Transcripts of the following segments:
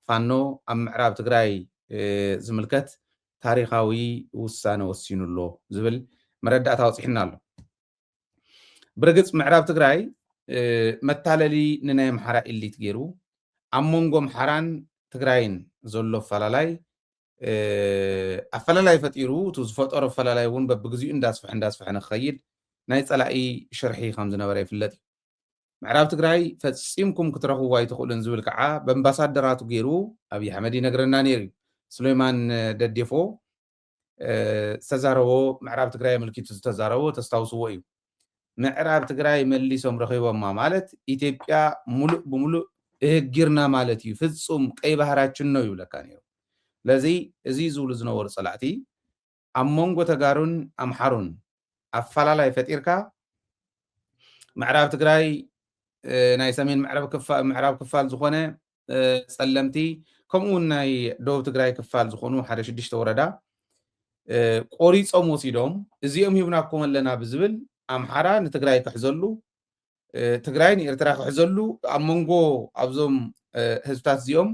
ፋኖ ኣብ ምዕራብ ትግራይ ዝምልከት ታሪኻዊ ውሳነ ወሲኑሎ ዝብል መረዳእታ ኣውፂሕና ኣሎ ብርግጽ ምዕራብ ትግራይ መታለሊ ንናይ ኣምሓራ ኢሊት ገይሩ ኣብ መንጎ ኣምሓራን ትግራይን ዘሎ ኣፈላላይ ኣፈላላይ ፈጢሩ እቲ ዝፈጠሮ ኣፈላላይ እውን በብግዚኡ እንዳስፍሐ ንክኸይድ ናይ ጸላኢ ሽርሒ ከም ዝነበረ ይፍለጥ እዩ ምዕራብ ትግራይ ፈጺምኩም ክትረኽብዎ ኣይትኽእሉን ዝብል ከዓ በኣምባሳደራቱ ገይሩ ኣብዪ ኣሕመድ ይነግረና ነይሩ እዩ ስሌማን ደዴፎ ዝተዛረቦ ምዕራብ ትግራይ ኣመልኪቱ ዝተዛረቦ ተስታውስዎ እዩ ምዕራብ ትግራይ መሊሶም ረኺቦማ ማለት ኢትዮጵያ ሙሉእ ብሙሉእ እህጊርና ማለት እዩ ፍጹም ቀይ ባህራችን ነው ይብለካ ነይሩ ለዚ እዚ ዝብሉ ዝነበሩ ጸላእቲ ኣብ መንጎ ተጋሩን ኣምሓሩን ኣፈላላይ ፈጢርካ ምዕራብ ትግራይ ናይ ሰሜን ምዕራብ ክፋል ዝኾነ ጸለምቲ ከምኡውን ናይ ደቡብ ትግራይ ክፋል ዝኾኑ ሓደ 6 ወረዳ ቆሪጾም ወሲዶም እዚኦም ሂብናኩም ኣለና ብዝብል ኣምሓራ ንትግራይ ክሕዘሉ ትግራይ ንኤርትራ ክሕዘሉ ኣብ መንጎ ኣብዞም ህዝብታት እዚኦም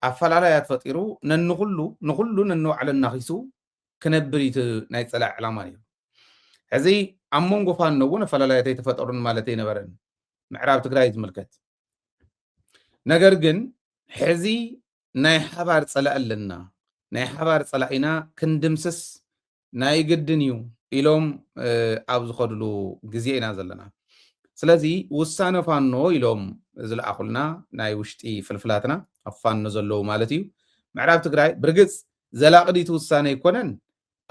ኣፈላላያት ፈጢሩ ንኹሉ ነንባዕለና ኺሱ ክነብር ኢቲ ናይ ጸላእ ዕላማ ነይሩ ሕዚ ኣብ መንጎ ፋኖ እውን ኣፈላላያት ኣይተፈጠሩን ማለት ኣይነበረን ምዕራብ ትግራይ ዝምልከት ነገር ግን ሕዚ ናይ ሓባር ጸላእ ኣለና ናይ ሓባር ጸላኢና ክንድምስስ ናይ ግድን እዩ ኢሎም ኣብ ዝኸድሉ ግዜ ኢና ዘለና ስለዚ ውሳነ ፋኖ ኢሎም ዝለኣኹልና ናይ ውሽጢ ፍልፍላትና ኣብ ፋኖ ዘለዉ ማለት እዩ ምዕራብ ትግራይ ብርግጽ ዘላቕዲት ውሳነ ይኮነን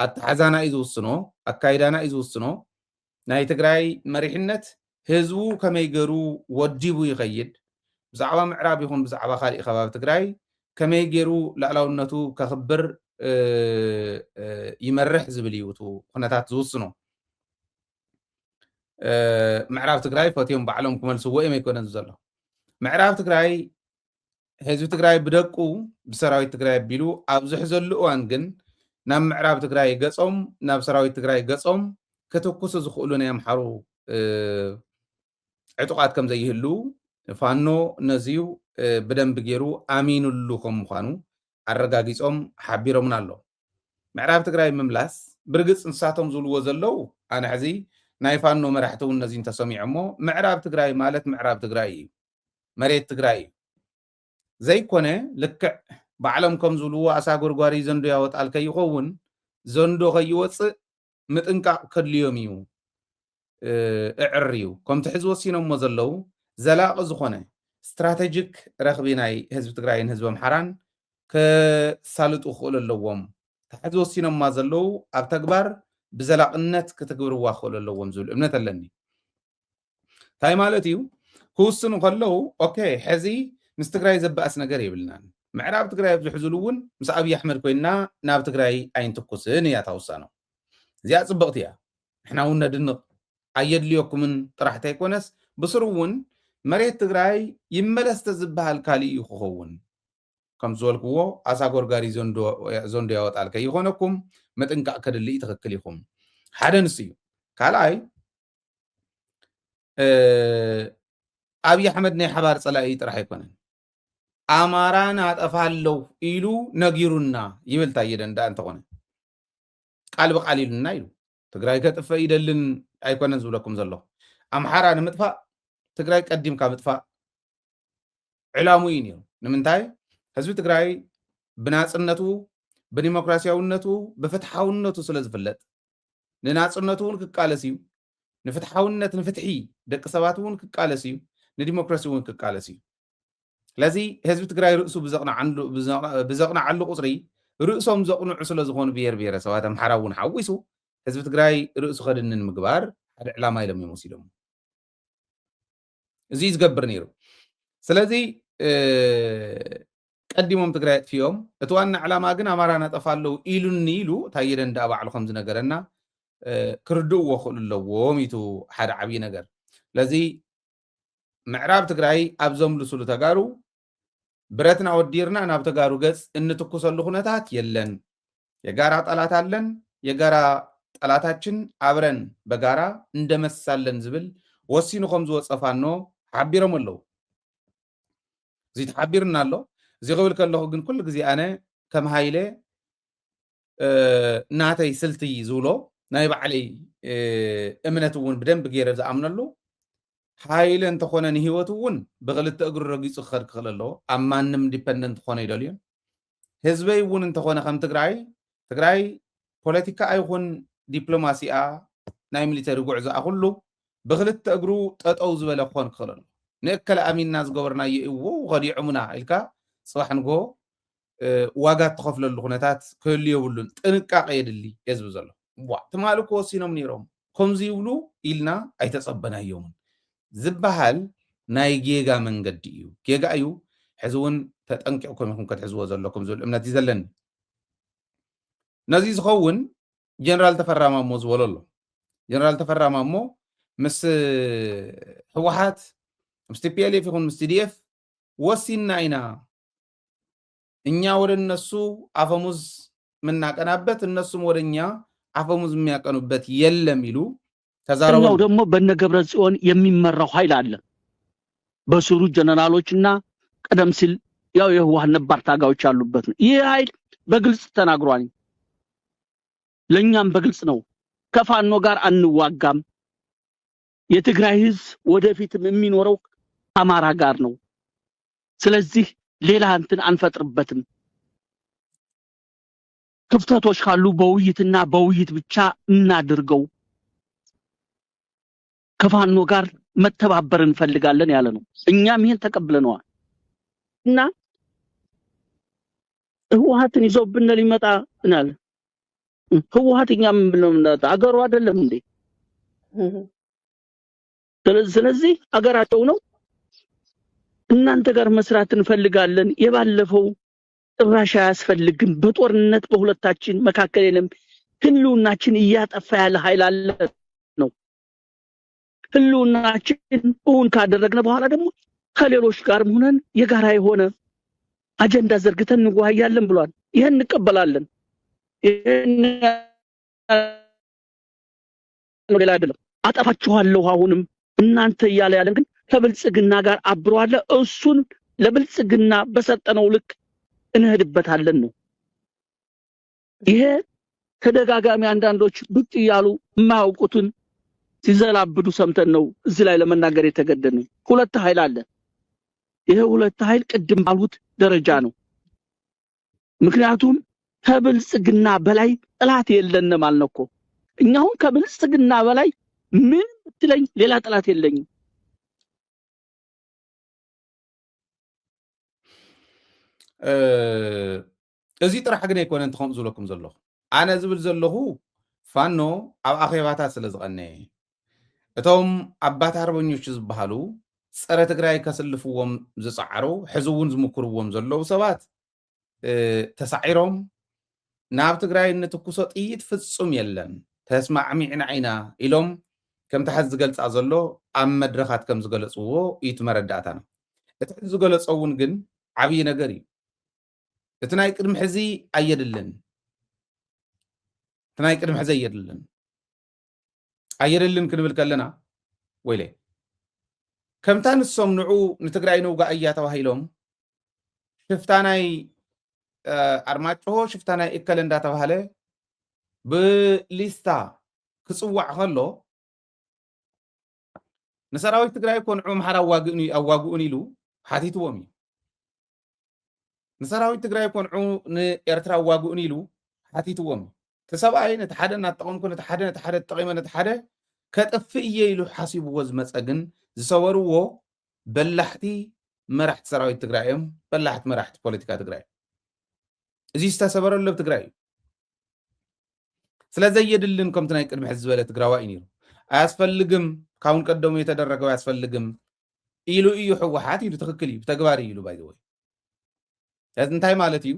ኣተሓዛና እዩ ዝውስኖ ኣካይዳና እዩ ዝውስኖ ናይ ትግራይ መሪሕነት ህዝቡ ከመይ ገይሩ ወዲቡ ይኸይድ ብዛዕባ ምዕራብ ይኹን ብዛዕባ ካልእ ከባቢ ትግራይ ከመይ ገይሩ ላዕላውነቱ ከኽብር ይመርሕ ዝብል እዩ እቲ ኩነታት ዝውስኖ ምዕራብ ትግራይ ፈትዮም ባዕሎም ክመልስዎ እዮም ኣይኮነን ዘሎ ምዕራብ ትግራይ ህዝቢ ትግራይ ብደቁ ብሰራዊት ትግራይ ኣቢሉ ኣብ ዝሕዘሉ እዋን ግን ናብ ምዕራብ ትግራይ ገጾም ናብ ሰራዊት ትግራይ ገጾም ከተኩሱ ዝኽእሉ ናይ ኣምሓሩ ዕጡቃት ከም ዘይህሉ ፋኖ ነዚዩ ብደንቢ ገይሩ ኣሚኑሉ ከም ምዃኑ ኣረጋጊጾም ሓቢሮምን ኣሎ ምዕራብ ትግራይ ምምላስ ብርግጽ ንሳቶም ዝብልዎ ዘለው ኣነ ሕዚ ናይ ፋኖ መራሕቲ እውን ነዚ እንተሰሚዖሞ ምዕራብ ትግራይ ማለት ምዕራብ ትግራይ እዩ መሬት ትግራይ እዩ ዘይኮነ ልክዕ ባዕሎም ከም ዝብልዎ ኣሳ ጎርጓሪ ዘንዶ ያወጣል ከይኸውን ዘንዶ ከይወፅእ ምጥንቃቕ ከድልዮም እዩ እዕርዩ ከምቲ ሕዚ ወሲኖሞ ዘለው ዘላቒ ዝኾነ ስትራቴጂክ ረኽቢ ናይ ህዝቢ ትግራይን ህዝቢ ኣምሓራን ከሳልጡ ክኽእሉ ኣለዎም ሕዚ ወሲኖማ ዘለው ኣብ ተግባር ብዘላቕነት ክትግብርዋ ክኽእሉ ኣለዎም ዝብል እምነት ኣለኒ እንታይ ማለት እዩ ክውስኑ ከለው ኦኬ ሕዚ ምስ ትግራይ ዘበኣስ ነገር የብልናን ምዕራብ ትግራይ ኣብ ዝሕዝሉ እውን ምስ ኣብዪ ኣሕመድ ኮይና ናብ ትግራይ ኣይንትኩስን እያ ታውሳኖ እዚኣ ጽብቕቲ እያ ንሕና እውን ነድንቕ ኣየድልየኩምን ጥራሕቲ ኣይኮነስ ብስሩ እውን መሬት ትግራይ ይመለስ ተዝበሃል ካሊእ እዩ ክኸውን ከም ዝበልክዎ ኣሳ ጎርጋሪ ዘንዶ ያወጣል ከይኾነኩም ምጥንቃቕ ከድልይ ትኽክል ኢኹም ሓደ ንስ እዩ ካልኣይ ኣብዪ ኣሕመድ ናይ ሓባር ጸላኢ ጥራሕ ኣይኮነን ኣማራን ኣጠፋለሁ ኢሉ ነጊሩና ይብል ታየደንዳ እንተኾነ ቃል ብቃል ኢሉና ኢሉ ትግራይ ከጥፈ ይደልን ኣይኮነን ዝብለኩም ዘሎ ኣምሓራ ንምጥፋእ ትግራይ ቀዲምካ ምጥፋእ ዕላሙ እዩ ነይሩ ንምንታይ ህዝቢ ትግራይ ብናጽነቱ ብዲሞክራሲያውነቱ ብፍትሓውነቱ ስለ ዝፍለጥ ንናጽነቱ እውን ክቃለስ እዩ ንፍትሓውነት ንፍትሒ ደቂ ሰባት እውን ክቃለስ እዩ ንዲሞክራሲ እውን ክቃለስ እዩ ስለዚ ህዝቢ ትግራይ ርእሱ ብዘቕናዓሉ ቁፅሪ ርእሶም ዘቕንዑ ስለ ዝኾኑ ብሄር ብሄረሰባት ኣምሓራ እውን ሓዊሱ ህዝቢ ትግራይ ርእሱ ከድንን ምግባር ሓደ ዕላማ ኢሎም እዮም ወሲዶም እዚ ዝገብር ነይሩ ስለዚ ቀዲሞም ትግራይ ኣጥፊዮም እቲ ዋና ዕላማ ግን ኣማራ ነጠፋለዉ ኢሉኒ ኢሉ ታየደንዳ ባዕሉ ከም ዝነገረና ክርድእዎ ክእሉ ኣለዎም ኢቱ ሓደ ዓብዪ ነገር ስለዚ ምዕራብ ትግራይ ኣብ ዘምልስሉ ተጋሩ ብረትና ወዲርና ናብ ተጋሩ ገጽ እንትኩሰሉ ኩነታት የለን የጋራ ጠላት አለን የጋራ ጠላታችን አብረን በጋራ እንደመሳለን ዝብል ወሲኑ ከም ዝወፀፋኖ ሓቢሮም ኣለዉ እዚ ተሓቢርና ኣሎ زي قبل كله جن كل جزء أنا كم هايلة ناتي سلتي زولو نايب علي امنتون بدن بغير ذا امنلو هايل انت خونا نهيوتون بغلت اجر رقيص خرق خللو اما نم ديبندنت خونا يدليون حزبي ون انت خونا خم تግራይ ፖለቲካ አይኹን ዲፕሎማሲኣ ናይ ሚሊተሪ ጉዕዞ ኩሉ ብክልተ እግሩ ጠጠው ዝበለ ክኾን ክኽእል ኣሎ ንእከለ ኣሚንና ዝገበርናዮ እዎ ኸዲዖሙና ኢልካ ፅባሕ ንጎ ዋጋ ትኸፍለሉ ኩነታት ክህሉ የብሉን ጥንቃቄ የድሊ እየ ዝብል ዘሎ ትማሊ ክወሲኖም ነይሮም ከምዚ ይብሉ ኢልና ኣይተፀበናዮምን ዝበሃል ናይ ጌጋ መንገዲ እዩ ጌጋ እዩ ሕዚ እውን ተጠንቂዕኩም ኢኹም ክትሕዝዎ ዘለኩም ዝብል እምነት እዩ ዘለኒ ነዚ ዝኸውን ጀነራል ተፈራ ማሞ ዝበሎ ኣሎ ጀነራል ተፈራ ማሞ ምስ ህወሓት ምስ ቲፒኤልኤፍ ይኹን ምስ ቲዲኤፍ ወሲና ኢና እኛ ወደ እነሱ አፈሙዝ ምናቀናበት እነሱም ወደኛ አፈሙዝ የሚያቀኑበት የለም ይሉ ተዛራው ነው ደግሞ በነገብረ ጽዮን የሚመራው ኃይል አለ በስሩ ጀነራሎችና ቀደም ሲል ያው የህወሓት ነባር ታጋዮች ያሉበት ነው ይህ ኃይል በግልጽ ተናግሯል ለኛም በግልጽ ነው ከፋኖ ጋር አንዋጋም የትግራይ ህዝብ ወደፊትም የሚኖረው አማራ ጋር ነው ስለዚህ ሌላ እንትን አንፈጥርበትም ክፍተቶች ካሉ በውይይትና በውይይት ብቻ እናድርገው ከፋኖ ጋር መተባበር እንፈልጋለን ያለ ነው እኛም ይሄን ተቀብለናል እና ህወሓትን ይዞብን ሊመጣ እናል ህወሓትኛም ብለው አገሩ አይደለም እንዴ ስለዚህ አገራቸው ነው እናንተ ጋር መስራት እንፈልጋለን የባለፈው ጥራሻ ያስፈልግም በጦርነት በሁለታችን መካከል የለም ህልውናችን እያጠፋ ያለ ኃይል አለ ነው ህልውናችን ኡን ካደረግነ በኋላ ደግሞ ከሌሎች ጋር ሆነን የጋራ የሆነ አጀንዳ ዘርግተን እንጓያለን ብሏል ይሄን እንቀበላለን ይሄን ሌላ አይደለም አጠፋችኋለሁ አሁንም እናንተ እያለ ያለን ግን ከብልጽግና ጋር አብሯል እሱን ለብልጽግና በሰጠነው ልክ እንሄድበታለን ነው ይሄ ተደጋጋሚ አንዳንዶች ብቅ ይያሉ ማያውቁትን ሲዘላብዱ ሰምተን ነው እዚህ ላይ ለመናገር የተገደደው ሁለት ኃይል አለ ይሄ ሁለት ኃይል ቅድም ባሉት ደረጃ ነው ምክንያቱም ከብልጽግና በላይ ጥላት የለንም አልነኮ እኛው ከብልጽግና በላይ ምን ትለኝ ሌላ ጥላት የለኝም እዚ ጥራሕ ግን ኣይኮነ እንተ ከምኡ ዝብለኩም ዘለኹ ኣነ ዝብል ዘለኹ ፋኖ ኣብ ኣኼባታት ስለ ዝቐነ እቶም ኣባት ኣርበኞች ዝበሃሉ ፀረ ትግራይ ከስልፍዎም ዝፃዕሩ ሕዚ እውን ዝምክርዎም ዘለዉ ሰባት ተሳዒሮም ናብ ትግራይ ንትኩሶ ጥይት ፍጹም የለን ተስማዕሚዕና ኢና ኢሎም ከም ተሓዝ ዝገልፃ ዘሎ ኣብ መድረኻት ከም ዝገለፅዎ እዩ መረዳእታና እቲ ዝገለፆ እውን ግን ዓብዪ ነገር እዩ እቲ ናይ ቅድሚ ሕዚ ኣየድልን እቲ ናይ ቅድሚ ሕዚ ኣየድልን ክንብል ከለና ወይለ ከምታ ንሶም ንዑ ንትግራይ ንውጋእ እያ ተባሂሎም ሽፍታ ናይ ኣርማጭሆ ሽፍታ ናይ እከለ እንዳተባሃለ ብሊስታ ክፅዋዕ ከሎ ንሰራዊት ትግራይ ኮንዑ ምሓር ኣዋግኡን ኢሉ ሓቲትዎም እዩ ንሰራዊት ትግራይ ኮንዑ ንኤርትራ ኣዋግኡን ኢሉ ሓቲትዎም ተሰብኣይ ነቲ ሓደ እናጠቐምኩ ነቲ ሓደ ተጠቒመ ነቲ ሓደ ከጥፍእ እየ ኢሉ ሓሲብዎ ዝመፀ ግን ዝሰበርዎ በላሕቲ መራሕቲ ሰራዊት ትግራይ እዮም በላሕቲ መራሕቲ ፖለቲካ ትግራይ እዚ ዝተሰበረሉ ኣብ ትግራይ እዩ ስለዘየድልን ከምቲ ናይ ቅድሚ ሕዚ ዝበለ ትግራዋይ ነይሩ አያስፈልግም ካሁን ቀደሙ የተደረገው አያስፈልግም ኢሉ እዩ ህወሓት ኢሉ ትክክል እዩ ተግባር ኢሉ ባይዘወይ እንታይ ማለት እዩ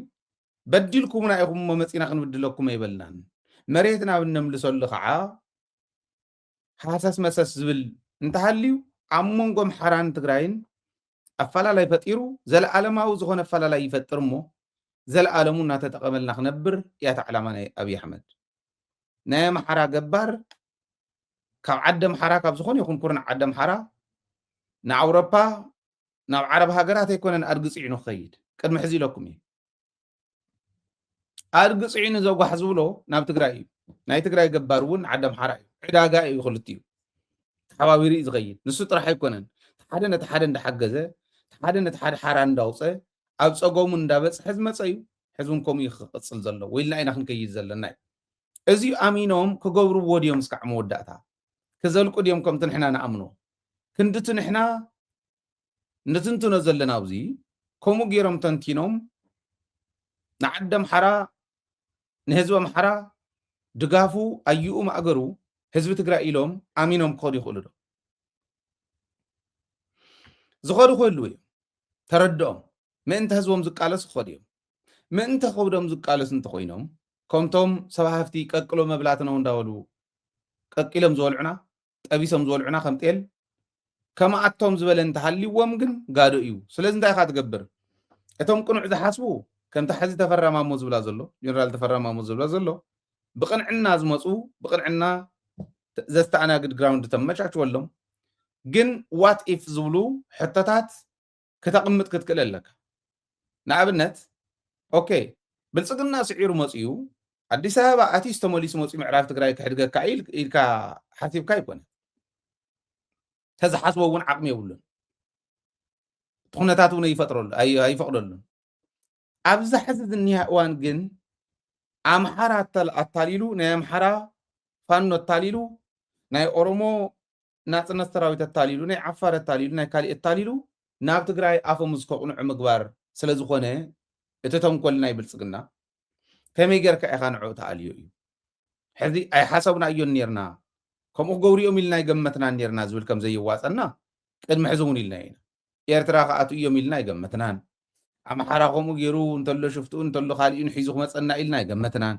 በድልኩምና ኢኹም መመፂና ክንብድለኩም ይበልናን መሬትና ብነምልሰሉ ከዓ ሓሳስ መሰስ ዝብል እንተሃልዩ ኣብ መንጎም ሓራን ትግራይን ኣፈላላይ ፈጢሩ ዘለዓለማዊ ዝኾነ ኣፈላላይ ይፈጥር እሞ ዘለዓለሙ እናተጠቐመልና ክነብር እያ ዓላማ ናይ ኣብይ ኣሕመድ ናይ ኣምሓራ ገባር ካብ ዓዲ ኣምሓራ ካብ ዝኾነ ይኹን ኩርና ዓዲ ኣምሓራ ንኣውሮፓ ናብ ዓረብ ሃገራት ኣይኮነን ኣድግፂዕኑ ክኸይድ ቅድሚ ሕዚ ኢለኩም እዩ ኣርግጽዒኑ ዘጓሕ ዝብሎ ናብ ትግራይ እዩ ናይ ትግራይ ገባር እውን ዓዲ ኣምሓራ እዩ ዕዳጋ እዩ ክልቲኡ ተሓባቢሩ እዩ ዝኸይድ ንሱ ጥራሕ ኣይኮነን ሓደ ነቲ ሓደ እንዳሓገዘ ሓደ ነቲ ሓደ ሓራ እንዳውፀ ኣብ ፀጎሙ እንዳበፅሐ ዝመፀ እዩ ሕዚ እውን ከምኡ ክቅፅል ዘሎ ወይ ኢልና ኢና ክንከይድ ዘለና እዩ እዚዩ ኣሚኖም ክገብርዎ ድዮም እስካዕ መወዳእታ ክዘልቁ ድዮም ከምቲ ንሕና ንኣምኖ ክንድቲ ንሕና ንትንትኖ ዘለና ኣብዚ ከምኡ ገይሮም ተንቲኖም ንዓዲ ኣምሓራ ንህዝቢ ኣምሓራ ድጋፉ ኣይኡ ማእገሩ ህዝቢ ትግራይ ኢሎም ኣሚኖም ክኸዱ ይኽእሉ ዶ ዝኸዱ ክህሉ እዮም ተረድኦም ምእንተ ህዝቦም ዝቃለስ ክኸዱ እዮም ምእንተ ከብዶም ዝቃለስ እንተኮይኖም ከምቶም ሰብ ሃፍቲ ቀቅሎ መብላትና እንዳበሉ ቀቂሎም ዝበልዑና ጠቢሶም ዝበልዑና ከም ጤል ከማኣቶም ዝበለ እንተሃልይዎም ግን ጋዶ እዩ ስለዚ እንታይ ኢኻ ትገብር እቶም ቅኑዕ ዝሓስቡ ከምቲ ሕዚ ተፈራማሞ ዝብላ ዘሎ ጀነራል ተፈራማሞ ዝብላ ዘሎ ብቕንዕና ዝመፁ ብቕንዕና ዘስተኣናግድ ግራውንድ ተመቻችወሎም ግን ዋት ኢፍ ዝብሉ ሕቶታት ከተቕምጥ ክትክእል ኣለካ ንኣብነት ኦኬ ብልፅግና ስዒሩ መፅዩ ኣዲስ ኣበባ ኣቲስ ተመሊሱ መፅዩ ምዕራብ ትግራይ ክሕድገካ ኢልካ ሓሲብካ ኣይኮነን ተዝሓስቦ እውን ዓቕሚ የብሉን ኩነታት እውን ኣይፈቅደሉን ኣብዚ ሕዚ ዝኒሃ እዋን ግን ኣምሓራ ኣታሊሉ ናይ ኣምሓራ ፋኖ ኣታሊሉ ናይ ኦሮሞ ናፅነት ሰራዊት ኣታሊሉ ናይ ዓፋር ኣታሊሉ ናይ ካሊእ ኣታሊሉ ናብ ትግራይ ኣፎም ዝከቕንዑ ምግባር ስለ ዝኾነ እቲ ተንኮል ናይ ብልፅግና ከመይ ጌርካ ኢኻ ንዕኡ ተኣልዮ እዩ ሕዚ ኣይሓሰብና እዮን ነርና ከምኡ ክገብሪኦም ኢልና ይገመትናን ነርና ዝብል ከም ዘይዋፀና ቅድሚ ሕዚ እውን ኢልና ኢና ኤርትራ ከኣቱ እዮም ኢልና ይገመትናን ኣምሓራ ከምኡ ገይሩ እንተሎ ሽፍትኡ እንተሎ ካሊኡን ሒዙ ክመፀና ኢልና ይገመትናን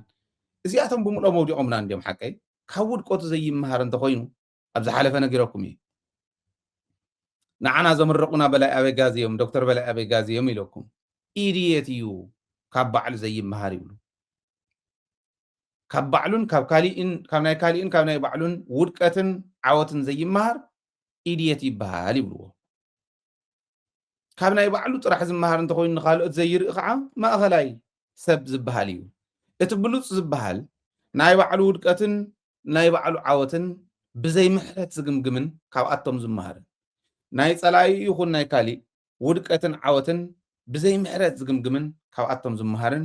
እዚኣቶም ብምልኦ መውዲቖምና እንዲዮም ሓቀይ ካብ ውድቆቱ ዘይመሃር እንተኮይኑ ኣብ ዝሓለፈ ነጊረኩም እዩ ንዓና ዘመረቁና በላይ ኣበጋዝ እዮም ዶክተር በላይ ኣበጋዝ እዮም ኢለኩም ኢድየት እዩ ካብ ባዕሉ ዘይመሃር ይብሉ ካብ ባዕሉን ካብ ካሊእን ካብ ናይ ካሊእን ካብ ናይ ባዕሉን ውድቀትን ዓወትን ዘይመሃር ኢድየት ይበሃል ይብልዎ ካብ ናይ ባዕሉ ጥራሕ ዝመሃር እንተኮይኑ ንኻልኦት ዘይርኢ ከዓ ማእኸላይ ሰብ ዝበሃል እዩ እቲ ብሉፅ ዝበሃል ናይ ባዕሉ ውድቀትን ናይ ባዕሉ ዓወትን ብዘይ ምሕረት ዝግምግምን ካብኣቶም ዝመሃርን ናይ ፀላኢ ይኹን ናይ ካሊእ ውድቀትን ዓወትን ብዘይ ምሕረት ዝግምግምን ካብኣቶም ዝመሃርን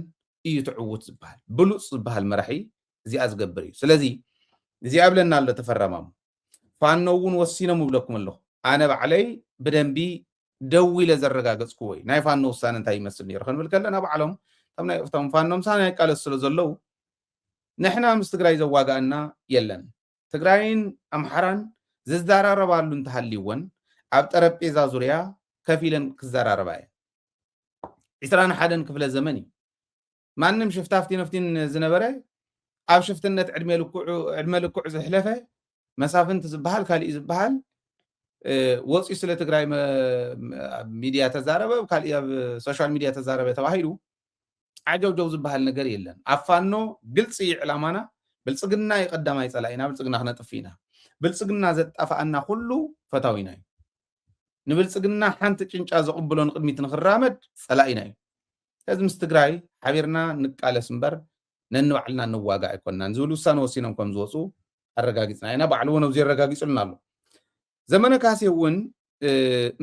እዩ ትዕውት ዝበሃል ብሉፅ ዝበሃል መራሒ እዚኣ ዝገብር እዩ ስለዚ እዚኣ ብለና ኣሎ ተፈረማሙ ፋኖ እውን ወሲኖም ይብለኩም ኣለኹ ኣነ ባዕለይ ብደንቢ ደው ኢለ ዘረጋገፅኩ ወይ ናይ ፋኖ ውሳነ እንታይ ይመስል ነይሩ ክንብል ከለና ባዕሎም እቶም ፋኖም ሳና ይቃለሱ ስለ ዘለው ንሕና ምስ ትግራይ ዘዋጋእና የለን ትግራይን ኣምሓራን ዝዘራረባሉ እንተሃልይወን ኣብ ጠረጴዛ ዙርያ ከፍ ኢለን ክዘራረባ እየን 21 ክፍለ ዘመን እዩ ማንም ሽፍታፍቲ ነፍቲን ዝነበረ ኣብ ሽፍትነት ዕድመ ልኩዕ ዝሕለፈ መሳፍንቲ ዝበሃል ካሊእ ዝበሃል ወፂኡ ስለ ትግራይ ሚድያ ተዛረበ ካሊእ ኣብ ሶሻል ሚድያ ተዛረበ ተባሂሉ ዓጀብጀብ ዝበሃል ነገር የለን ኣብ ፋኖ ግልፂ ዕላማና ብልፅግና ይቀዳማይ ፀላኢና ብልፅግና ክነጥፍ ኢና ብልፅግና ዘጣፍኣና ኩሉ ፈታዊና እዩ ንብልፅግና ሓንቲ ጭንጫ ዘቕብሎ ንቅድሚት ንክራመድ ፀላኢና እዩ ሕዚ ምስ ትግራይ ሓቢርና ንቃለስ እምበር ነንባዕልና ንዋጋ ኣይኮንናን ዝብል ውሳነ ወሲኖም ከም ዝወፁ ኣረጋጊፅና ኢና ባዕሉ እውን ኣብዚ ኣረጋጊፁልና ኣሎ ዘመነ ካሴ እውን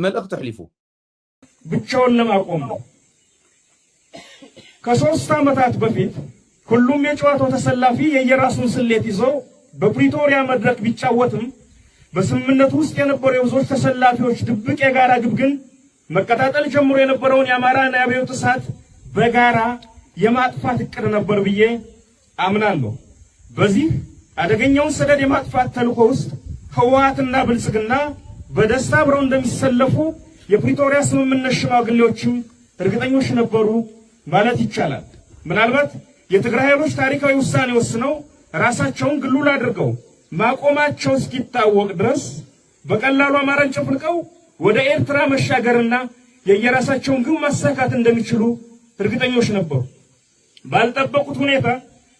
መልእክት ተሕሊፉ ብቻውን ለማቆም ነው ከ3 ዓመታት በፊት ሁሉም የጨዋታው ተሰላፊ የየራሱን ስሌት ይዞ በፕሪቶሪያ መድረክ ቢጫወትም በስምምነቱ ውስጥ የነበሩ የብዙዎች ተሰላፊዎች ድብቅ የጋራ ግብ ግን መቀጣጠል ጀምሮ የነበረውን የአማራና የአብዮት እሳት በጋራ የማጥፋት እቅድ ነበር ብዬ አምናለሁ። በዚህ አደገኛውን ሰደድ የማጥፋት ተልዕኮ ውስጥ ህወሓትና ብልጽግና በደስታ አብረው እንደሚሰለፉ የፕሪቶሪያ ስምምነት ሽማግሌዎችም እርግጠኞች ነበሩ ማለት ይቻላል። ምናልባት የትግራይ ኃይሎች ታሪካዊ ውሳኔ ወስነው ራሳቸውን ግሉል አድርገው ማቆማቸው እስኪታወቅ ድረስ በቀላሉ አማራን ጨፍልቀው ወደ ኤርትራ መሻገርና የየራሳቸውን ግብ ማሳካት እንደሚችሉ እርግጠኞች ነበሩ። ባልጠበቁት ሁኔታ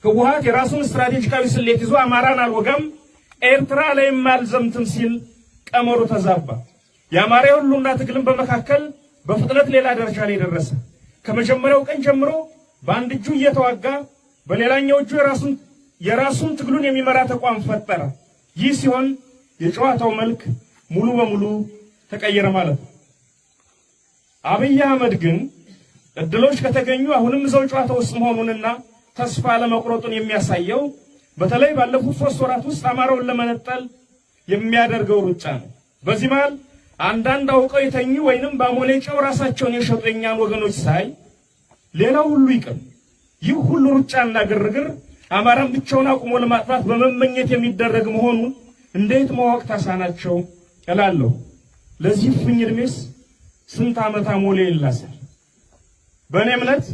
ህወሓት የራሱን ስትራቴጂካዊ ስሌት ይዞ አማራን አልወጋም ኤርትራ ላይም አልዘምትም ሲል ቀመሩ ተዛባ። የአማራ ሁሉና ትግልን በመካከል በፍጥነት ሌላ ደረጃ ላይ ደረሰ። ከመጀመሪያው ቀን ጀምሮ በአንድ እጁ እየተዋጋ በሌላኛው እጁ የራሱን ትግሉን የሚመራ ተቋም ፈጠረ። ይህ ሲሆን የጨዋታው መልክ ሙሉ በሙሉ ተቀየረ ማለት ነው። አብይ አህመድ ግን እድሎች ከተገኙ አሁንም እዛው ጨዋታ ውስጥ መሆኑንና ተስፋ ለመቁረጡን የሚያሳየው በተለይ ባለፉት 3 ወራት ውስጥ አማራውን ለመነጠል የሚያደርገው ሩጫ ነው። በዚህ መሃል አንዳንድ አውቀው የተኙ ወይንም በአሞሌ ጨው ራሳቸውን የሸጡ የኛን ወገኖች ሳይ ሌላው ሁሉ ይቅር፣ ይህ ሁሉ ሩጫና ግርግር አማራን ብቻውን አቁሞ ለማጥፋት በመመኘት የሚደረግ መሆኑን እንዴት ማወቅ ተሳናቸው እላለሁ። ለዚህ ፍኝ እድሜስ ስንት ዓመት አሞሌ ይላሳል? በእኔ እምነት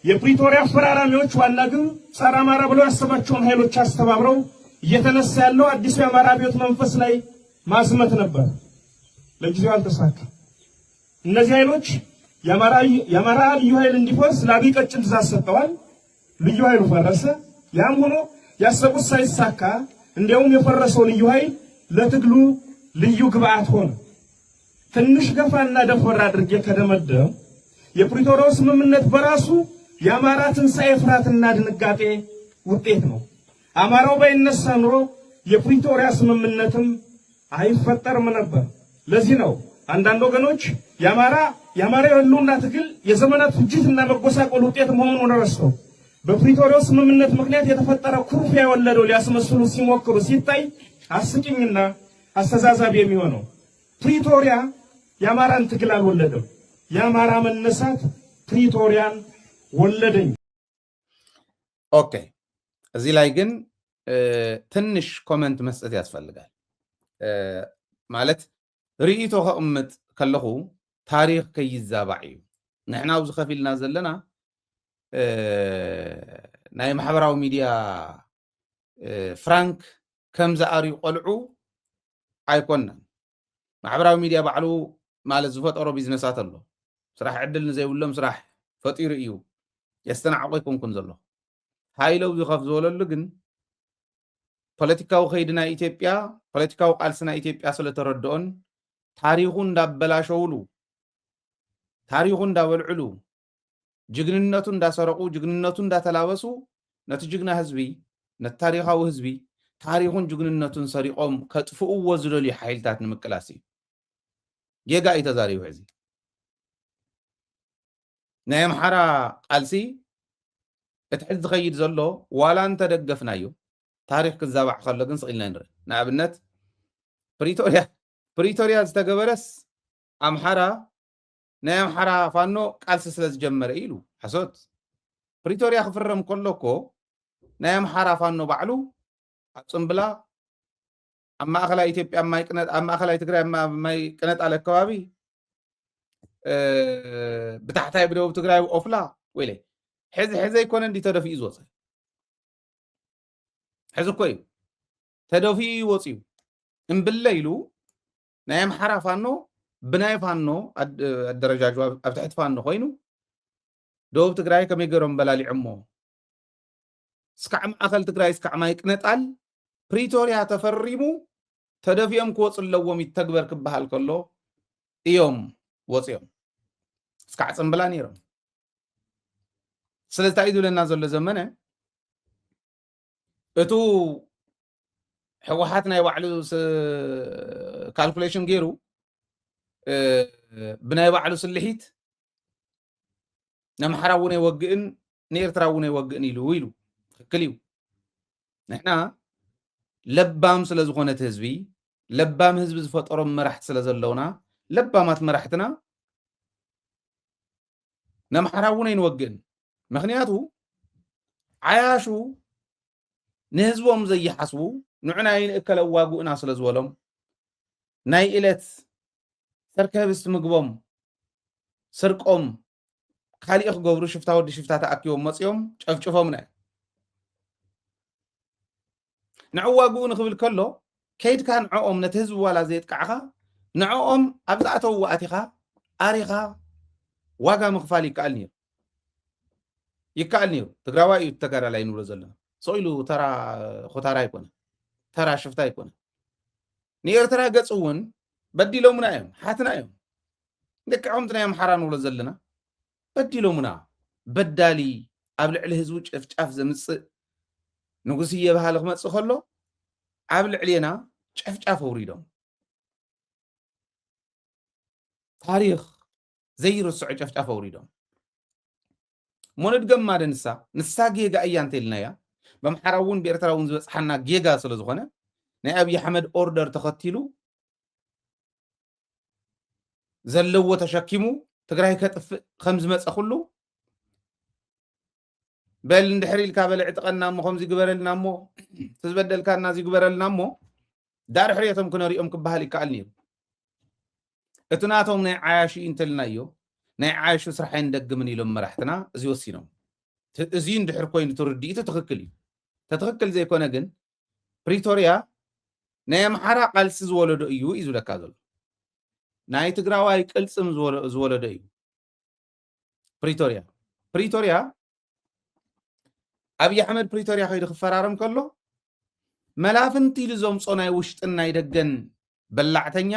የፕሪቶሪያ አፈራራሚዎች ዋና ግን ጸረ አማራ ብለው ያሰባቸውን ኃይሎች አስተባብረው እየተነሳ ያለው አዲሱ የአማራ አብዮት መንፈስ ላይ ማስመት ነበር። ለጊዜው አልተሳካም። እነዚህ ኃይሎች የአማራ ልዩ ኃይል እንዲፈርስ ለአብይ ቀጭን ትእዛዝ ሰጥተዋል። ልዩ ኃይሉ ፈረሰ። ያም ሆኖ ያሰቡት ሳይሳካ እንዲያውም የፈረሰው ልዩ ኃይል ለትግሉ ልዩ ግብአት ሆነ። ትንሽ ገፋና ደፈር አድርጌ ከደመደም የፕሪቶሪያው ስምምነት በራሱ የአማራ ትንሣኤ ፍርሃትና ድንጋጤ ውጤት ነው። አማራው ባይነሳ ኑሮ የፕሪቶሪያ ስምምነትም አይፈጠርም ነበር። ለዚህ ነው አንዳንድ ወገኖች የአማራ የህልውና ትግል የዘመናት ፍጅትና መጎሳቆል ውጤት መሆኑን ረስተው በፕሪቶሪያው ስምምነት ምክንያት የተፈጠረ ኩርፊያ የወለደው ሊያስመስሉ ሲሞክሩ ሲታይ አስቂኝና አስተዛዛቢ የሚሆነው ፕሪቶሪያ የአማራን ትግል አልወለደም። የአማራ መነሳት ፕሪቶሪያን ወለደኝ። ኦኬ፣ እዚህ ላይ ግን ትንሽ ኮመንት መስጠት ያስፈልጋል። ማለት ርኢቶ ከእምጥ ከለኹ ታሪክ ከይዛባዕ እዩ። ንሕና ኣብዚ ከፊልና ዘለና ናይ ማሕበራዊ ሚድያ ፍራንክ ከም ዝኣርዩ ቆልዑ ኣይኮናን። ማሕበራዊ ሚድያ ባዕሉ ማለት ዝፈጠሮ ቢዝነሳት ኣሎ። ስራሕ ዕድል ንዘይብሎም ስራሕ ፈጢሩ እዩ የስተናዕቆ ይኮንኩን ዘሎ ሃይለው ዝኸፍ ዝበለሉ ግን ፖለቲካዊ ከይዲ ናይ ኢትዮጵያ ፖለቲካዊ ቃልሲ ናይ ኢትዮጵያ ስለተረድኦን ታሪኹ እንዳበላሸውሉ ታሪኹ እንዳበልዕሉ ጅግንነቱ እንዳሰረቁ ጅግንነቱ እንዳተላበሱ ነቲ ጅግና ህዝቢ ነቲ ታሪኻዊ ህዝቢ ታሪኹን ጅግንነቱን ሰሪቆም ከጥፍእዎ ዝደልዩ ሓይልታት ንምቅላስ እዩ ጌጋ እዩ ተዛሪቡ። ሕዚ ናይ ኣምሓራ ቃልሲ እቲ ሕዚ ዝኸይድ ዘሎ ዋላ እንተደገፍናዮ ታሪክ ክዛባዕ ከሎ ግን ስኢልና ንርኢ። ንኣብነት ፕሪቶሪያ ዝተገበረስ ኣምሓራ ናይ ኣምሓራ ፋኖ ቃልሲ ስለ ዝጀመረ ኢሉ ሓሶት ፕሪቶሪያ ክፍረም ከሎ እኮ ናይ ኣምሓራ ፋኖ ባዕሉ ኣብ ፅምብላ ኣብ ማእኸላይ ኢትዮጵያ ኣብ ማእኸላይ ትግራይ ማይ ቅነጣል ኣከባቢ ብታሕታይ ብደቡብ ትግራይ ኦፍላ ወይለ ሕዚ ኣይኮነ እንዲ ተደፊኡ ዝወፀ ሕዚ እኮ እዩ ተደፊኡ ወፂኡ እምብለ ኢሉ ናይ ኣምሓራ ፋኖ ብናይ ፋኖ ኣደረጃጅ ኣብ ትሕቲ ፋኖ ኮይኑ ደቡብ ትግራይ ከመይ ገይሮም በላሊዖሞ እስካዕ ማእኸል ትግራይ እስካዕ ማይ ቅነጣል ፕሪቶሪያ ተፈሪሙ ተደፊኦም ክወፅ ኣለዎም ይተግበር ክበሃል ከሎ እዮም ወፂኦም እስካዕ ፅምብላ ነይሮም። ስለዚ እንታይ እዩ ዝብለና ዘሎ ዘመነ እቱ ሕወሓት ናይ ባዕሉ ካልኩሌሽን ገይሩ ብናይ ባዕሉ ስልሒት ንኣምሓራ እውን ኣይወግእን ንኤርትራ እውን ኣይወግእን ኢሉ ትክክል እዩ። ንሕና ለባም ስለ ዝኾነት ህዝቢ ለባም ህዝቢ ዝፈጠሮም መራሕቲ ስለ ዘለውና ለባማት መራሕትና ንኣምሓራ እውን ኣይንወግእን። ምክንያቱ ዓያሹ ንህዝቦም ዘይሓስቡ ንዑና ይንእከለ ዋጉእና ስለ ዝበሎም ናይ ዕለት ሰርከ ህብስቲ ምግቦም ስርቆም ካሊእ ክገብሩ ሽፍታ ወዲ ሽፍታ ተኣኪቦም መፂኦም ጨፍጭፎምና ንዕዋጉኡ ንክብል ከሎ ከይድካ ንዕኦም ነቲ ህዝቢ ዋላ ዘየጥቃዕኻ ንዕኦም ኣብ ዝኣተውዎ ኣቲኻ ኣሪኻ ዋጋ ምክፋል ይከኣል ነይሩ። ትግራዋይ እዩ ተጋዳላይ ንብሎ ዘለና ሰኢሉ ተራ ኮታራ ኣይኮነ ተራ ሽፍታ ኣይኮነ። ንኤርትራ ገፅ እውን በዲሎምና እዮም ሓትና እዮም ልክዖምቲ ናይ ኣምሓራ ንብሎ ዘለና በዲሎሙና በዳሊ ኣብ ልዕሊ ህዝቡ ጨፍጫፍ ዘምጽእ ንጉስ እየባህለ ክመጽእ ከሎ ኣብ ልዕሊና ጨፍጫፍ ውሪዶም ታሪክ ዘይርስዑ ጨፍጫፍ ውሪዶም ሞነድ ገማደ ንሳ ጌጋ እያ እንተልናያ በምሓራውን ብኤርትራውን ዝበፅሓና ጌጋ ስለ ዝኾነ ናይ ኣብይ ኣሕመድ ኦርደር ተኸቲሉ ዘለዎ ተሸኪሙ ትግራይ ከጥፍእ ከም ዝመፀ ኩሉ በል እንድሕሪ ኢልካ በልዕ ጥቐና እሞ ከምዚ ግበረልና እሞ ትዝበደልካና እዚ ግበረልና እሞ ዳር ሕርየቶም ክነሪኦም ክበሃል ይከኣል ነይሩ እቲ ናቶም ናይ ዓያሺ እንተልናዮ ናይ ዓያሹ ስራሕይ እንደግምን ኢሎም መራሕትና እዚ ወሲኖም እዚ እንድሕር ኮይኑ ትርዲኢቱ ትኽክል እዩ ተትኽክል ዘይኮነ ግን ፕሪቶሪያ ናይ ኣምሓራ ቃልሲ ዝወለዶ እዩ እዩ ዝብለካ ዘሎ ናይ ትግራዋይ ቅልፅም ዝወለዶ እዩ ፕሪቶሪያ ኣብይ ኣሕመድ ፕሪቶሪያ ከይዱ ክፈራረም ከሎ መላፍንቲ ኢሉ ዘምፆ ናይ ውሽጥን ናይ ደገን በላዕተኛ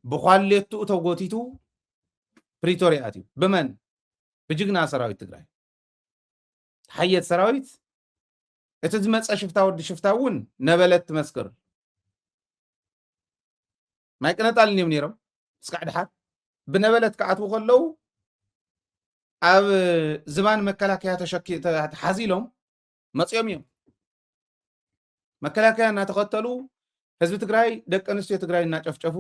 ብኳሌቱ ተጎቲቱ ፕሪቶሪያ ኣትዩ ብመን ብጅግና ሰራዊት ትግራይ ሓየት ሰራዊት እቲ ዝመፀ ሽፍታ ወዲ ሽፍታ እውን ነበለት ትመስክር ማይ ቅነጣልን እዮም ነይሮም እስካዕ ድሓር ብነበለት ክኣትዉ ከለዉ ኣብ ዝባን መከላከያ ተሓዚሎም መፅኦም እዮም መከላከያ እናተኸተሉ ህዝቢ ትግራይ ደቂ ኣንስትዮ ትግራይ እናጨፍጨፉ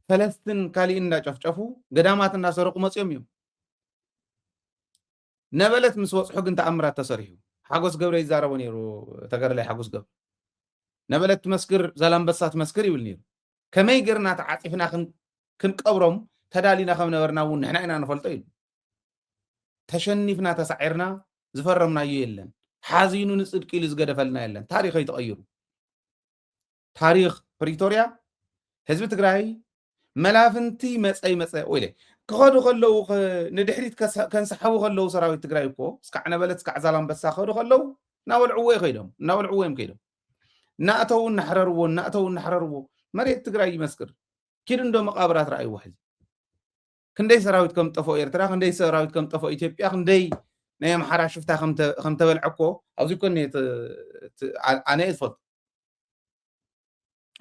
ፈለስትን ካሊእን እንዳጨፍጨፉ ገዳማት እናሰረቁ መፅኦም እዮም ነበለት ምስ ወፅሑ ግን ተኣምራት ተሰሪሑ ሓጎስ ገብረ ይዛረቦ ነይሩ ተገርላይ ሓጎስ ገብረ ነበለት ትመስክር ዛላምበሳ ትመስክር ይብል ነይሩ ከመይ ጌርና ተዓፂፍና ክንቀብሮም ተዳሊና ከም ነበርና እውን ንሕና ኢና ንፈልጦ ኢሉ ተሸኒፍና ተሳዒርና ዝፈረምናዮ የለን ሓዚኑ ንፅድቂ ኢሉ ዝገደፈልና የለን ታሪክ ይተቐይሩ ታሪክ ፕሪቶሪያ ህዝቢ ትግራይ መላፍንቲ መፀይ ወይ ክኸዱ ከለዉ ንድሕሪት ከንሰሓቡ ከለዉ ሰራዊት ትግራይ እኮ እስካዕ ነበለት እስካዕ ዛላምበሳ ክኸዱ ከለዉ እናበልዕዎ ከይዶም እዮም እናእተው እናሕረርዎ መሬት ትግራይ ይመስክር ኪድ እንዶ መቃብራት ረኣይዎ ሕዚ ክንደይ ሰራዊት ከም ጠፎ ኤርትራ ክንደይ ሰራዊት ከም ጠፎ ኢትዮጵያ ክንደይ ናይ ኣምሓራ ሽፍታ ከም ተበልዐ እኮ ኣብዚ ኮነ ኣነ እትፈልጥ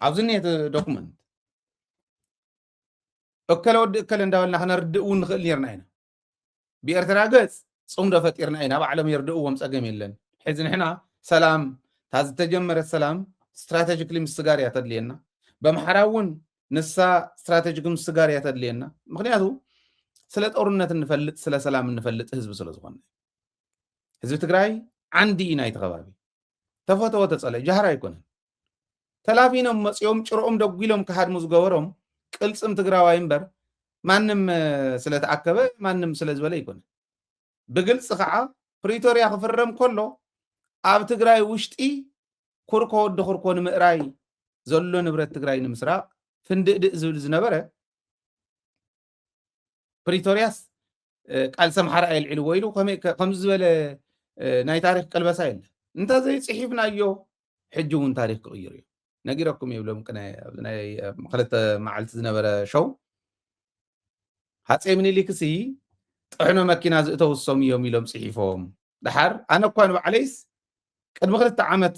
ኣብዚ ኔት ዶኩመንት እከለ ወዲ እከለ እንዳበልና ክነርድእ እውን ንኽእል ነርና ኢና ብኤርትራ ገፅ ፅምዶ ፈጢርና ኢና ባዕሎም የርድእዎም ፀገም የለን ሕዚ ንሕና ሰላም ታዝ ተጀመረት ሰላም ስትራቴጂክሊ ምስጋር እያ ተድልየና በምሓራ እውን ንሳ ስትራቴጂክ ምስጋር እያ ተድልየና ምክንያቱ ስለ ጦርነት እንፈልጥ ስለ ሰላም እንፈልጥ ህዝቢ ስለ ዝኾነ ህዝቢ ትግራይ ዓንዲ ኢና ይተኸባቢ ተፈተወ ተፀለ ጃህራ ኣይኮነን ተላፊኖም መፅኦም ጭርኦም ደጉሎም ክሃድሙ ዝገበሮም ቅልፅም ትግራዋይ እምበር ማንም ስለተኣከበ ማንም ስለ ዝበለ ይኮነ ብግልፂ ከዓ ፕሪቶሪያ ክፍረም ከሎ ኣብ ትግራይ ውሽጢ ኩርኮ ወዲ ኩርኮ ንምእራይ ዘሎ ንብረት ትግራይ ንምስራቅ ፍንድእድእ ዝብል ዝነበረ ፕሪቶሪያስ ቃልሲ ኣምሓራ የልዒልዎ ኢሉ ከምዚ ዝበለ ናይ ታሪክ ቀልበሳ የለ እንተዘይፅሒፍናዮ ሕጂ እውን ታሪክ ክቕይር እዩ ነጊረኩም የብሎም ናይ ክልተ መዓልቲ ዝነበረ ሸው ሃፀይ ምኒልክሲ ጥሕኖ መኪና ዝእተውሶም እዮም ኢሎም ፅሒፎም ድሓር ኣነ እኳ ንባዕለይስ ቅድሚ 2 ዓመት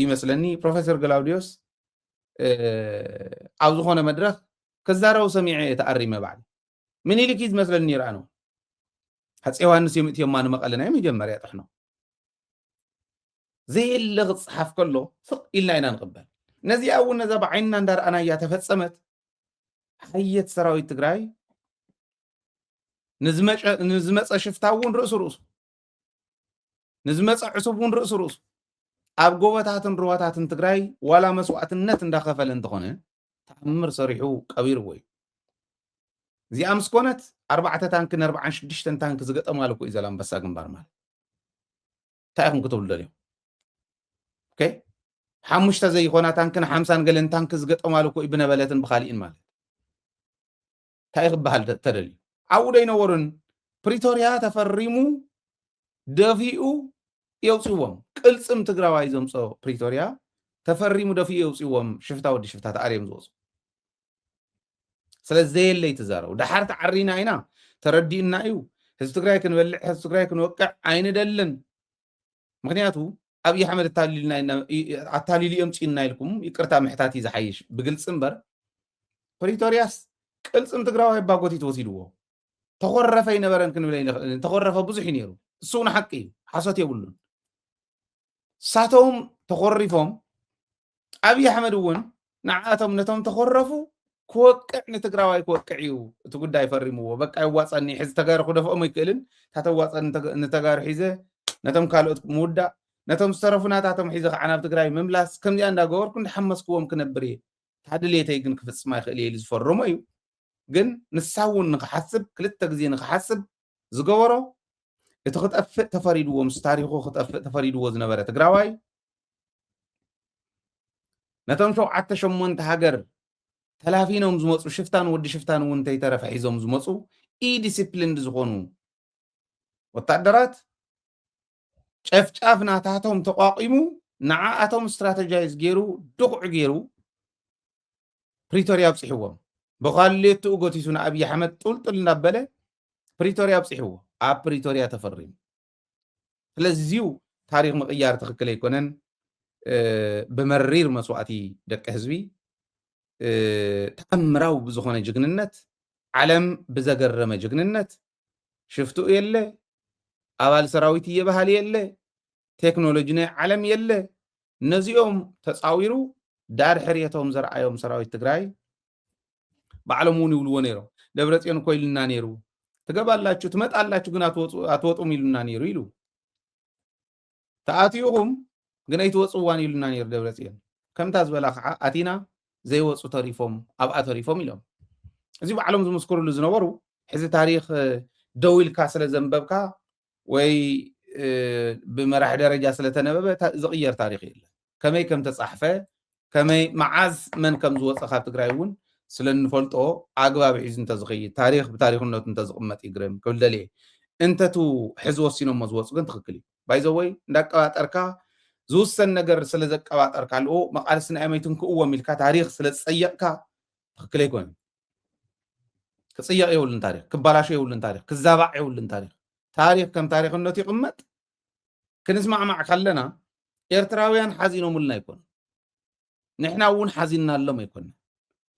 ይመስለኒ ፕሮፌሰር ገላውዲዮስ ኣብ ዝኾነ መድረክ ክዛረቡ ሰሚዐ ተኣሪመ ባዕሊ ምኒልክ ዝመስለኒ ይርአ ነው ሃፀይ ዮሃንስ እዮም እትዮም ንመቐለ ናይ መጀመርያ ጥሕኖ ዘየለ ክፅሓፍ ከሎ ፍቕ ኢልና ኢና ንቕበል ነዚኣ እውን ነዛ ብዓይንና እንዳርኣና እያ ተፈፀመት ሓየት ሰራዊት ትግራይ ንዝመፀ ሽፍታ እውን ርእሱ ንዝመፀ ዕሱብ እውን ርእሱ ኣብ ጎቦታትን ሩባታትን ትግራይ ዋላ መስዋዕትነት እንዳኸፈለ እንትኾነ ተኣምር ሰሪሑ ቀቢርዎ እዩ እዚኣ ምስ ኮነት 4 ታንክን 46 ታንክ ዝገጠማሉ እኮ እዩ ዛላምበሳ ግንባር ማለት እንታይ ኢኹም ክትብሉ ደልዮም ኦኬ 5 ዘይኮና ታንክን 50 ገለን ታንክ ዝገጠማሉ እኮ እዩ ብነበለትን ብኻሊእን ማለት እንታይ ክበሃል ተደልዩ ኣብኡ ደይነበሩን ፕሪቶሪያ ተፈሪሙ ደፊኡ የውፅዎም ቅልፅም ትግራዋይ ዘምፆ ፕሪቶሪያ ተፈሪሙ ደፊኡ የውፅዎም ሽፍታ ወዲ ሽፍታ ተኣርዮም ዝወፁ ስለዚ ዘየለይ ትዛረቡ ድሓር ተዓሪና ኢና ተረዲእና እዩ ህዝቢ ትግራይ ክንበልዕ ህዝቢ ትግራይ ክንወቅዕ ኣይንደልን ምክንያቱ ኣብይ ኣሕመድ ኣታሊሉ የምፂና ኢልኩም ይቅርታ ምሕታት እዩ ዝሓይሽ ብግልፂ እምበር ፕሪቶሪያስ ቅልፅም ትግራዋይ ባጎቲት ወሲድዎ ተኮረፈ ይነበረን ክንብል ኣይንኽእልን ተኮረፈ ብዙሕ እዩ ነይሩ እሱ እውን ሓቂ እዩ ሓሶት የብሉን ሳቶም ተኮሪፎም ኣብይ ኣሕመድ እውን ንዓኣቶም ነቶም ተኮረፉ ክወቅዕ ንትግራዋይ ክወቅዕ እዩ እቲ ጉዳይ ፈሪምዎ በቃ ይዋፀኒ ሕዚ ተጋሩ ክደፍኦም ኣይክእልን ታተዋፀኒ ንተጋሩ ሒዘ ነቶም ካልኦት ምውዳእ ነቶም ዝተረፉ ናታቶም ሒዘ ከዓ ናብ ትግራይ ምምላስ ከምዚኣ እንዳገበርኩ እንዳሓመስክዎም ክነብር እየ ታድልየተይ ግን ክፍፅማ ይኽእል እየ ኢሉ ዝፈርሞ እዩ ግን ንሳ እውን ንክሓስብ ክልተ ግዜ ንክሓስብ ዝገበሮ እቲ ክጠፍእ ተፈሪድዎ ምስ ታሪኹ ክጠፍእ ተፈሪድዎ ዝነበረ ትግራዋይ ነቶም 7-8 ሃገር ተላፊኖም ዝመፁ ሽፍታን ወዲ ሽፍታን እውን ተይተረፈ ሒዞም ዝመፁ ዲሲፕሊን ዝኾኑ ወታደራት ጨፍጫፍ ናታቶም ተቋቂሙ ንዓኣቶም ስትራቴጃይዝ ገይሩ ድቑዕ ገይሩ ፕሪቶሪያ ኣብፅሕዎም ብኻልየቱ እጎቲቱ ንኣብይ ኣሕመድ ጡልጡል እናበለ ፕሪቶሪያ ኣብፅሕዎ ኣብ ፕሪቶሪያ ተፈሪሙ ስለዚዩ ታሪክ ምቕያር ትኽክል ኣይኮነን ብመሪር መስዋእቲ ደቂ ህዝቢ ተኣምራዊ ብዝኾነ ጅግንነት ዓለም ብዘገረመ ጅግንነት ሽፍቱ የለ ኣባል ሰራዊት እየባህል የለ ቴክኖሎጂ ናይ ዓለም የለ ነዚኦም ተፃዊሩ ዳር ሕርየቶም ዘርኣዮም ሰራዊት ትግራይ ባዕሎም እውን ይብልዎ ነይሮም ደብረፅዮን እኮ ኢሉና ነይሩ ትገባላችሁ ትመጣላችሁ ግን ኣትወጡም ኢሉና ነይሩ ኢሉ ተኣትዩኹም ግን ኣይትወፅዋን ኢሉና ነይሩ ደብረፅዮን ከምታ ዝበላ ከዓ ኣቲና ዘይወፁ ተሪፎም ኣብኣ ተሪፎም ኢሎም እዚ ባዕሎም ዝምስክርሉ ዝነበሩ ሕዚ ታሪክ ደው ኢልካ ስለ ዘንበብካ ወይ ብመራሒ ደረጃ ስለተነበበ ዝቕየር ታሪክ የለን ከመይ ከም ተፃሕፈ ከመይ መዓዝ መን ከም ዝወፀ ካብ ትግራይ እውን ስለንፈልጦ ኣግባብ ሒዙ እንተዝኸይድ ታሪክ ብታሪክነቱ እንተዝቕመጥ ይግረም ክብል ደልየ እንተቱ ሕዚ ወሲኖሞ ዝወፁ ግን ትኽክል እዩ ባይዘወይ እንዳቀባጠርካ ዝውሰን ነገር ስለ ዘቀባጠርካ ኣልኦ መቃልሲ ናይ ኣመይትን ክእዎም ኢልካ ታሪክ ስለ ዝፀየቕካ ትኽክል ኣይኮነን ክፅየቕ የብሉን ታሪክ ክባላሾ የብሉን ታሪክ ክዛባዕ የብሉን ታሪክ ታሪክ ከም ታሪክነቱ ይቕመጥ ክንስማዕማዕ ከለና ኤርትራውያን ሓዚኖምልና ኣይኮኑ ንሕና እውን ሓዚንና ኣሎም ኣይኮኑ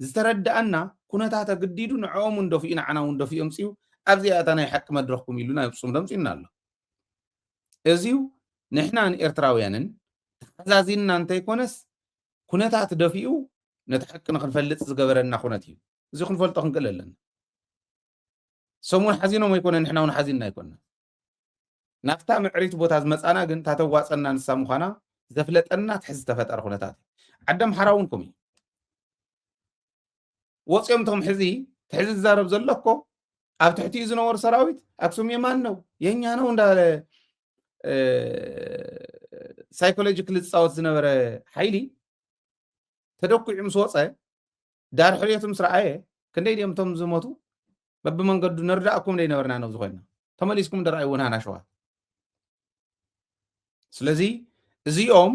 ዝተረዳእና ኩነታት ኣገዲዱ ንዕኦም እንደፊኡ ንዓና እውን ደፊኡ ኣምፅኡ ኣብዚኣታ ናይ ሓቂ መድረኽኩም ኢሉ ናይ ፍፁም ደምፂና ኣሎ እዚዩ ንሕና ንኤርትራውያንን ተሓዛዚንና እንተይኮነስ ኩነታት ደፊኡ ነቲ ሓቂ ንክንፈልጥ ዝገበረና ኩነት እዩ እዚ ክንፈልጦ ክንክእል ኣለና ሰሙን ሓዚኖም ኣይኮነ ንሕና እውን ሓዚንና ኣይኮነ ናፍታ ምዕሪት ቦታ ዝመፃና ግን ታተዋፀና ንሳ ምዃና ዘፍለጠና ትሕዚ ተፈጠረ ኩነታት ዓደም ሓራ እውን ከምኡ ወፂኦም ቶም ሕዚ ትሕዚ ዝዛረብ ዘሎ እኮ ኣብ ትሕቲኡ ዝነበሩ ሰራዊት ኣክሱም የማን ነው የኛ ነው እንዳለ ሳይኮሎጂካል ዝፃወት ዝነበረ ሓይሊ ተደኩዑ ምስ ወፀ ዳር ሕርየቱ ምስ ረኣየ ክንደይ ድኦም ቶም ዝሞቱ በብመንገዱ ነርዳእኩም ደይነበርና ነው ዝኾይና ተመሊስኩም ደረኣይውን ሃና ሸዋት ስለዚ እዚኦም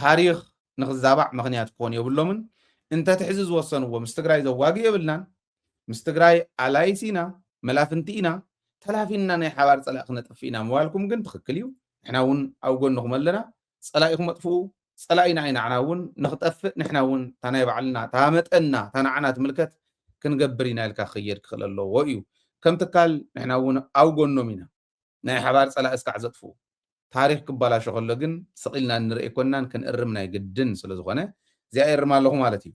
ታሪክ ንክዛባዕ ምክንያት ክኾኑ የብሎምን እንተትሕዚ ዝወሰንዎ ምስ ትግራይ ዘዋጊ የብልናን ምስ ትግራይ ኣላይሲ ኢና መላፍንቲ ኢና ተላፊና ናይ ሓባር ፀላእ ክነጥፍ ኢና ምባልኩም ግን ትኽክል እዩ ንሕና እውን ኣብ ጎንኩም ኣለና ፀላኢኹም መጥፍኡ ፀላኢና ኢና ንዓና እውን ንክጠፍእ ንሕና እውን እታ ናይ ባዕልና ታመጠና ታናዓና ትምልከት ክንገብር ኢና ኢልካ ክኸየድ ክኽእል ኣለዎ እዩ ከም ትካል ንሕና እውን ኣብ ጎኖም ኢና ናይ ሓባር ፀላእ እስካዕ ዘጥፍኡ ታሪክ ክበላሾ ከሎ ግን ስቂልና ንርኢ ኮናን ክንእርም ናይ ግድን ስለዝኾነ እዚኣ የርማ ኣለኹ ማለት እዩ